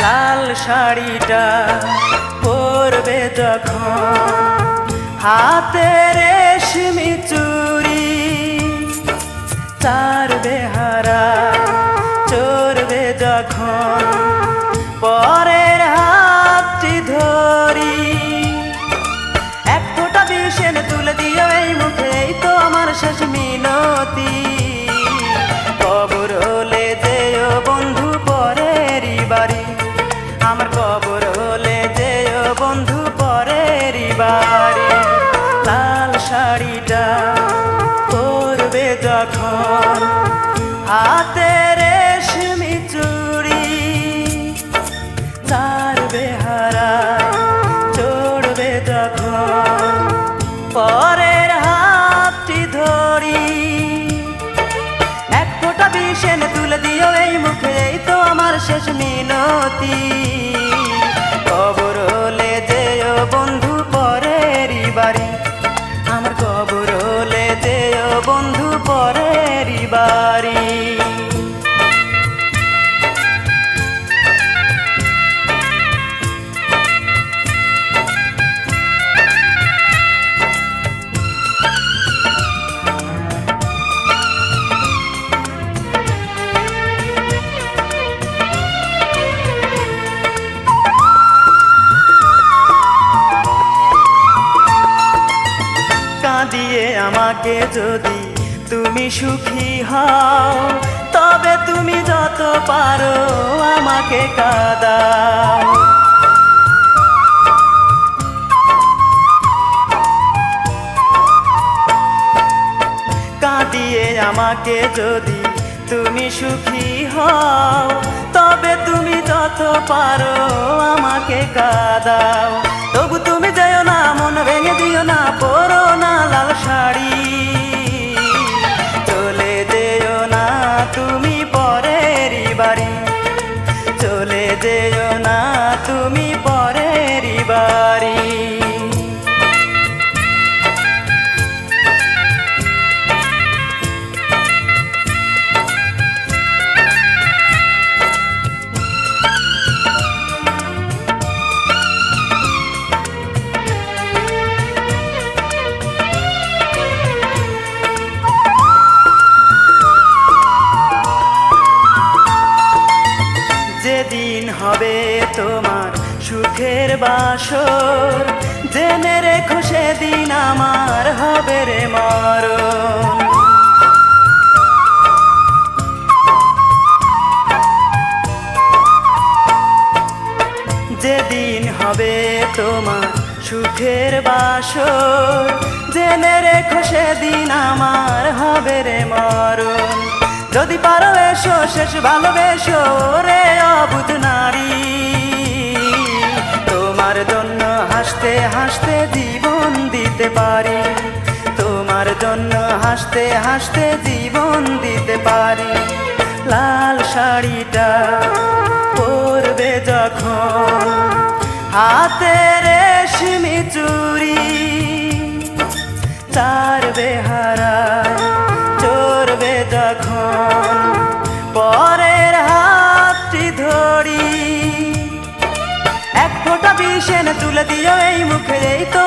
লাল শাড়িটা পরবে যখন, হাতে রেশমি চুড়ি, চার বেহারা চড়বে যখন পরের হাতটি ধরি। এক ফোঁটা বিষ এনে তুলে দিও এই মুখে, এই তো আমার শেষ মিনতি। কবর হলে যেও বন্ধু পরেরই বাড়ি, আমার কবর হলে যেও বন্ধু পরেরই বাড়ি। লাল শাড়িটা পরবে যখন, হাতে রেশমি চুড়ি, চার বেহারা চড়বে যখন পরের হাতটি ধরি। এক ফোঁটা বিষ এনে তুলে দিও এই মুখে, এই তো আমার শেষ মিনতি। কবর হলে যেও বন্ধু পরেরই বাড়ি, আমার কবর হলে যেও বন্ধু পরেরই বাড়ি। কাঁদিয়ে আমাকে যদি তুমি সুখী হও, তবে তুমি যত পারো আমাকে কাঁদাও। কাঁদিয়ে আমাকে যদি তুমি সুখী হও, তবে তুমি যত পারো আমাকে কাঁদাও। তবু তুমি যেও না, মন ভেঙে দিও না, পরো না লাল শাড়ি। চলে যেও না তুমি পরেরই বাড়ি, চলে যেও না তুমি পরেরই বাড়ি। যেদিন হবে তোমার সুখের বাসর, জেনে রেখো সেদিন আমার হবে রে মরণ। যেদিন হবে তোমার সুখের বাসর, জেনে রেখো সেদিন আমার হবে রে মরণ। যদি পারো এসো শেষ ভালোবেসো রে অবুঝ নারী, তোমার জন্য হাসতে হাসতে জীবন দিতে পারি, তোমার জন্য হাসতে হাসতে জীবন দিতে পারি। লাল শাড়িটা পরবে যখন, হাতে রেশমি চুড়ি, চার বেহারা চড়বে যখন পরের হাতটি ধরি। এক ফোঁটা বিষ এনে তুলে দিও এই মুখে, এই তো